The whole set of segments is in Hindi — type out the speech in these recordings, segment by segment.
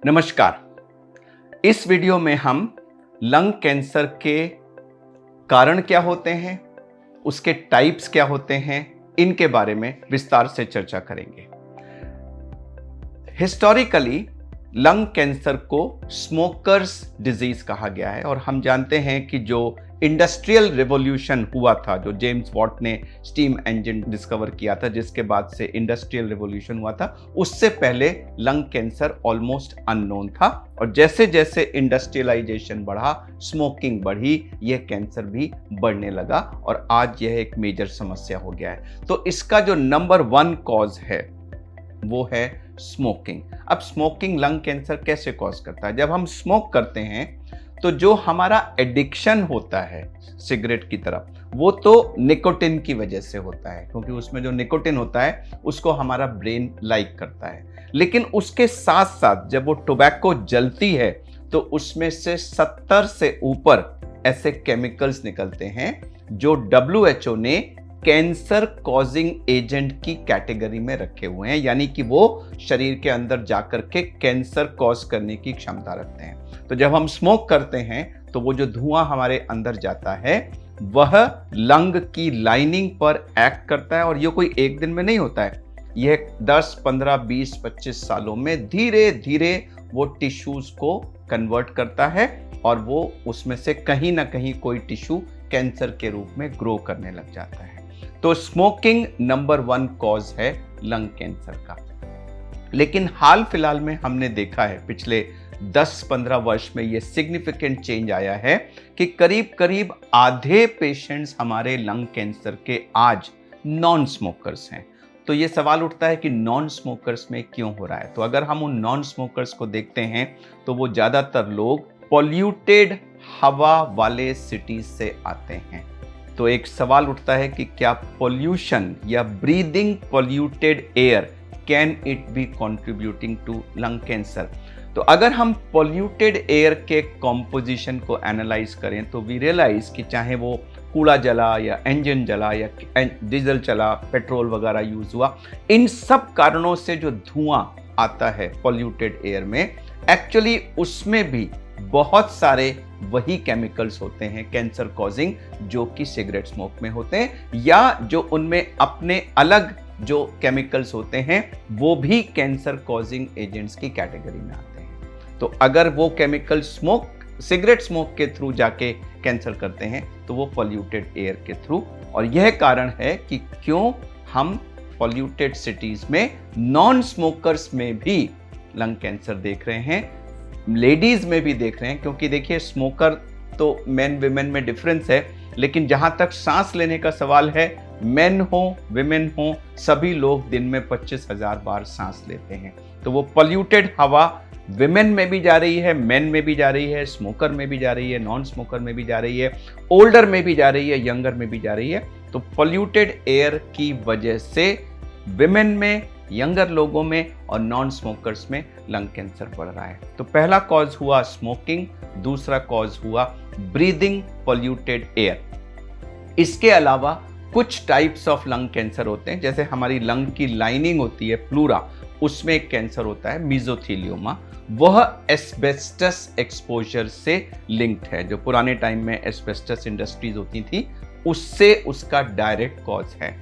नमस्कार। इस वीडियो में हम लंग कैंसर के कारण क्या होते हैं, उसके टाइप्स क्या होते हैं, इनके बारे में विस्तार से चर्चा करेंगे। हिस्टोरिकली लंग कैंसर को स्मोकर्स डिजीज कहा गया है और हम जानते हैं कि जो इंडस्ट्रियल रिवॉल्यूशन हुआ था, जो जेम्स वॉट ने स्टीम इंजन डिस्कवर किया था, जिसके बाद से इंडस्ट्रियल रिवॉल्यूशन हुआ था, उससे पहले लंग कैंसर ऑलमोस्ट अननोन था। और जैसे जैसे इंडस्ट्रियलाइजेशन बढ़ा, स्मोकिंग बढ़ी, यह कैंसर भी बढ़ने लगा और आज यह एक मेजर समस्या हो गया है। तो इसका जो नंबर 1 कॉज है वो है स्मोकिंग। अब स्मोकिंग लंग कैंसर कैसे कॉज करता है? जब हम स्मोक करते हैं तो जो हमारा एडिक्शन होता है सिगरेट की तरफ, वो तो निकोटिन की वजह से होता है, क्योंकि उसमें जो निकोटिन होता है उसको हमारा ब्रेन लाइक करता है। लेकिन उसके साथ साथ जब वो टोबैको जलती है तो उसमें से 70 से ऊपर ऐसे केमिकल्स निकलते हैं जो WHO ने कैंसर कॉजिंग एजेंट की कैटेगरी में रखे हुए हैं, यानी कि वो शरीर के अंदर जाकर के कैंसर कॉज करने की क्षमता रखते हैं। तो जब हम स्मोक करते हैं तो वो जो धुआं हमारे अंदर जाता है वह लंग की लाइनिंग पर एक्ट करता है, और ये कोई एक दिन में नहीं होता है, यह 10, 15, 20, 25 सालों में धीरे धीरे वो टिश्यूज को कन्वर्ट करता है और वो उसमें से कहीं ना कहीं कोई टिश्यू कैंसर के रूप में ग्रो करने लग जाता है। तो स्मोकिंग नंबर 1 कॉज है लंग कैंसर का। लेकिन हाल फिलहाल में हमने देखा है, पिछले 10-15 वर्ष में ये सिग्निफिकेंट चेंज आया है कि करीब करीब आधे पेशेंट्स हमारे लंग कैंसर के आज नॉन स्मोकर्स हैं। तो ये सवाल उठता है कि नॉन स्मोकर्स में क्यों हो रहा है? तो अगर हम उन नॉन स्मोकर्स को देखते हैं तो वो ज़्यादातर लोग पॉल्यूटेड हवा वाले सिटीज से आते हैं। तो एक सवाल उठता है कि क्या पॉल्यूशन या breathing polluted air can it be contributing to lung cancer? तो अगर हम पॉल्यूटेड एयर के कॉम्पोजिशन को एनालाइज करें तो वी रियलाइज कि चाहे वो कूड़ा जला या इंजन जला या डीजल चला, पेट्रोल वगैरह यूज हुआ, इन सब कारणों से जो धुआं आता है पॉल्यूटेड एयर में, एक्चुअली उसमें भी बहुत सारे वही केमिकल्स होते हैं कैंसर कॉजिंग जो कि सिगरेट स्मोक में होते हैं, या जो उनमें अपने अलग जो केमिकल्स होते हैं वो भी कैंसर कॉजिंग एजेंट्स की कैटेगरी में आते हैं। तो अगर वो केमिकल सिगरेट स्मोक के थ्रू जाके कैंसर करते हैं तो वो पॉल्यूटेड एयर के थ्रू, और यह कारण है कि क्यों हम पॉल्यूटेड सिटीज में नॉन स्मोकर्स में भी लंग कैंसर देख रहे हैं, लेडीज में भी देख रहे हैं। क्योंकि देखिए, स्मोकर तो मेन विमेन में डिफरेंस है, लेकिन जहां तक सांस लेने का सवाल है, मेन हो विमेन हो, सभी लोग दिन में 25,000 बार सांस लेते हैं। तो वो पॉल्यूटेड हवा विमेन में भी जा रही है, मेन में भी जा रही है, स्मोकर में भी जा रही है, नॉन स्मोकर में भी जा रही है, ओल्डर में भी जा रही है, यंगर में भी जा रही है। तो पॉल्यूटेड एयर की वजह से विमेन में, यंगर लोगों में और नॉन स्मोकर्स में लंग कैंसर बढ़ रहा है। तो पहला कॉज हुआ स्मोकिंग, दूसरा कॉज हुआ ब्रीदिंग पॉल्यूटेड एयर। इसके अलावा कुछ टाइप्स ऑफ लंग कैंसर होते हैं, जैसे हमारी लंग की लाइनिंग होती है प्लूरा, उसमें एक कैंसर होता है मेसोथेलियोमा, वह एस्बेस्टस एक्सपोजर से लिंक्ड है। जो पुराने टाइम में एस्बेस्टस इंडस्ट्रीज होती थी उससे उसका डायरेक्ट कॉज है।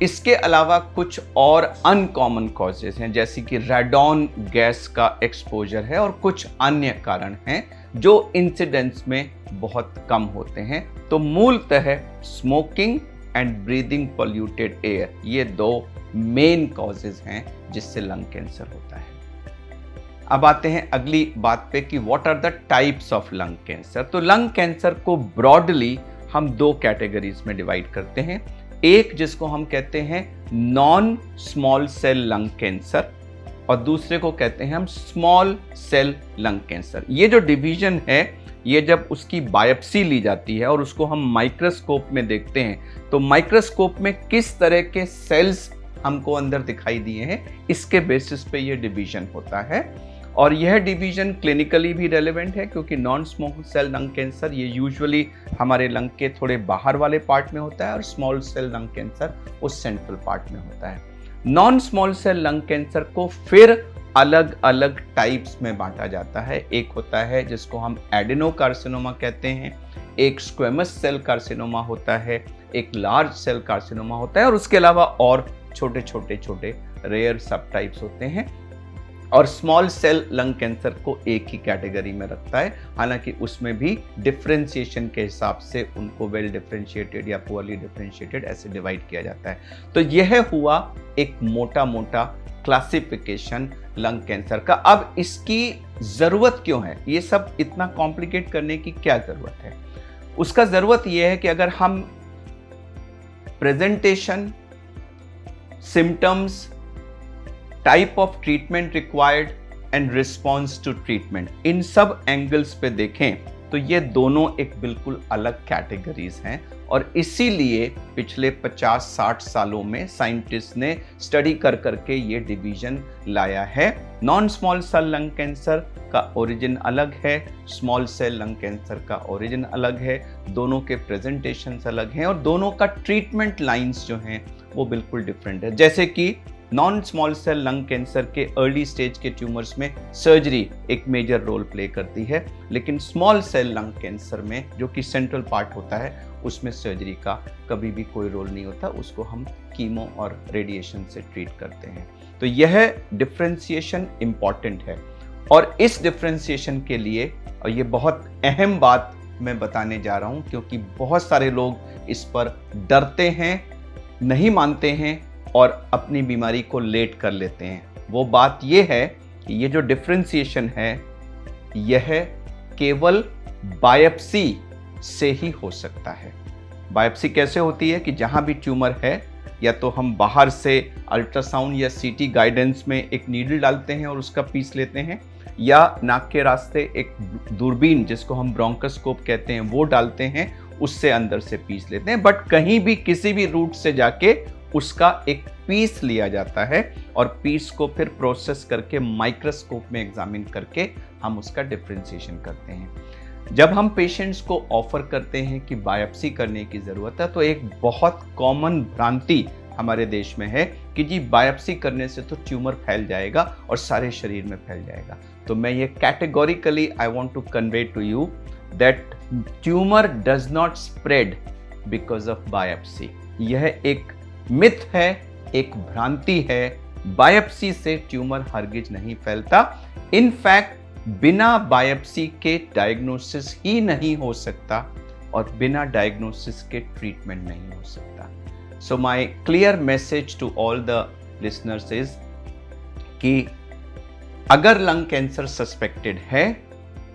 इसके अलावा कुछ और अनकॉमन कॉजेज हैं, जैसे कि रेडॉन गैस का एक्सपोजर है, और कुछ अन्य कारण हैं जो इंसिडेंस में बहुत कम होते हैं। तो मूलतः smoking and breathing polluted air, ये 2 मेन कॉजेज हैं जिससे लंग कैंसर होता है। अब आते हैं अगली बात पे कि what are the types of lung cancer. तो लंग कैंसर को ब्रॉडली हम 2 कैटेगरीज में डिवाइड करते हैं। एक जिसको हम कहते हैं non small cell lung cancer, और दूसरे को कहते हैं हम स्मॉल सेल लंग कैंसर। ये जो डिवीजन है, ये जब उसकी बायोप्सी ली जाती है और उसको हम माइक्रोस्कोप में देखते हैं तो माइक्रोस्कोप में किस तरह के सेल्स हमको अंदर दिखाई दिए हैं, इसके बेसिस पे ये डिवीजन होता है। और यह डिवीजन क्लिनिकली भी रेलेवेंट है, क्योंकि non small cell lung cancer ये यूजुअली हमारे लंग के थोड़े बाहर वाले पार्ट में होता है, और स्मॉल सेल लंग कैंसर उस सेंट्रल पार्ट में होता है। Non small cell lung cancer को फिर अलग अलग टाइप्स में बांटा जाता है। एक होता है जिसको हम एडेनोकार्सिनोमा कहते हैं, एक स्क्वेमस सेल कार्सिनोमा होता है, एक लार्ज सेल कार्सिनोमा होता है, और उसके अलावा और छोटे छोटे छोटे रेयर सब टाइप्स होते हैं। और स्मॉल सेल लंग कैंसर को एक ही कैटेगरी में रखता है, हालांकि उसमें भी डिफरेंशिएशन के हिसाब से उनको वेल डिफरेंशिएटेड या पुअरली डिफरेंशिएटेड ऐसे डिवाइड किया जाता है। तो यह हुआ एक मोटा मोटा क्लासिफिकेशन लंग कैंसर का। अब इसकी जरूरत क्यों है, ये सब इतना कॉम्प्लिकेट करने की क्या जरूरत है? उसका जरूरत यह है कि अगर हम presentation, symptoms, type of treatment required and response to treatment, इन सब एंगल्स पे देखें तो ये दोनों एक बिल्कुल अलग कैटेगरीज हैं। और इसीलिए पिछले 50-60 सालों में साइंटिस्ट ने स्टडी कर करके ये डिवीजन लाया है। Non small cell lung cancer का ओरिजिन अलग है, स्मॉल सेल लंग कैंसर का ओरिजिन अलग है, दोनों के प्रेजेंटेशंस अलग हैं और दोनों का ट्रीटमेंट लाइंस जो हैं वो बिल्कुल डिफरेंट है। जैसे कि non small cell lung cancer के अर्ली स्टेज के ट्यूमर्स में सर्जरी एक मेजर रोल प्ले करती है, लेकिन स्मॉल सेल लंग कैंसर में जो कि सेंट्रल पार्ट होता है उसमें सर्जरी का कभी भी कोई रोल नहीं होता, उसको हम कीमो और रेडिएशन से ट्रीट करते हैं। तो यह डिफरेंशिएशन इंपॉर्टेंट है और इस डिफरेंशिएशन के लिए, और ये बहुत अहम बात मैं बताने जा रहा हूं क्योंकि बहुत सारे लोग इस पर डरते हैं, नहीं मानते हैं और अपनी बीमारी को लेट कर लेते हैं। वो बात यह है कि ये जो डिफरेंशिएशन है यह केवल बायोप्सी से ही हो सकता है। बायोप्सी कैसे होती है कि जहां भी ट्यूमर है, या तो हम बाहर से अल्ट्रासाउंड या सीटी गाइडेंस में एक नीडल डालते हैं और उसका पीस लेते हैं, या नाक के रास्ते एक दूरबीन जिसको हम ब्रोंकोस्कोप कहते हैं वो डालते हैं, उससे अंदर से पीस लेते हैं। बट कहीं भी किसी भी रूट से जाके उसका एक पीस लिया जाता है और पीस को फिर प्रोसेस करके माइक्रोस्कोप में एग्जामिन करके हम उसका डिफरेंशिएशन करते हैं। जब हम पेशेंट्स को ऑफर करते हैं कि बायोप्सी करने की ज़रूरत है, तो एक बहुत कॉमन भ्रांति हमारे देश में है कि जी बायोप्सी करने से तो ट्यूमर फैल जाएगा और सारे शरीर में फैल जाएगा। तो मैं ये categorically I want to convey to you that tumour does not spread because of biopsy. यह एक मिथ है, एक भ्रांति है। बायोप्सी से ट्यूमर हरगिज नहीं फैलता। इनफैक्ट बिना बायोप्सी के डायग्नोसिस ही नहीं हो सकता और बिना डायग्नोसिस के ट्रीटमेंट नहीं हो सकता। So my clear message to all the listeners is कि अगर लंग कैंसर सस्पेक्टेड है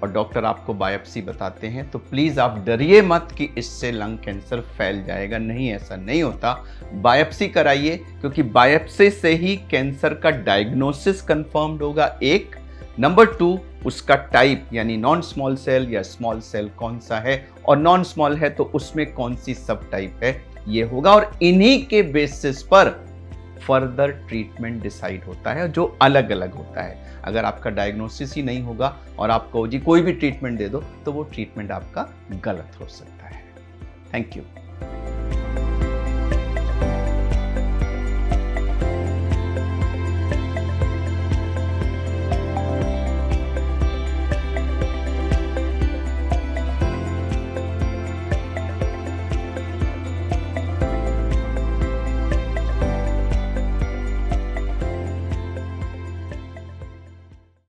और डॉक्टर आपको बायोप्सी बताते हैं तो प्लीज आप डरिए मत कि इससे लंग कैंसर फैल जाएगा। नहीं, ऐसा नहीं होता। बायोप्सी कराइए क्योंकि बायोप्सी से ही कैंसर का डायग्नोसिस कंफर्म्ड होगा, एक। नंबर 2, उसका टाइप यानी नॉन स्मॉल सेल या स्मॉल सेल कौन सा है, और नॉन स्मॉल है तो उसमें कौन सी सब टाइप है, ये होगा। और इन्हीं के बेसिस पर फर्दर ट्रीटमेंट डिसाइड होता है जो अलग अलग होता है। अगर आपका डायग्नोसिस ही नहीं होगा और आपको जी कोई भी ट्रीटमेंट दे दो तो वो ट्रीटमेंट आपका गलत हो सकता है। Thank you.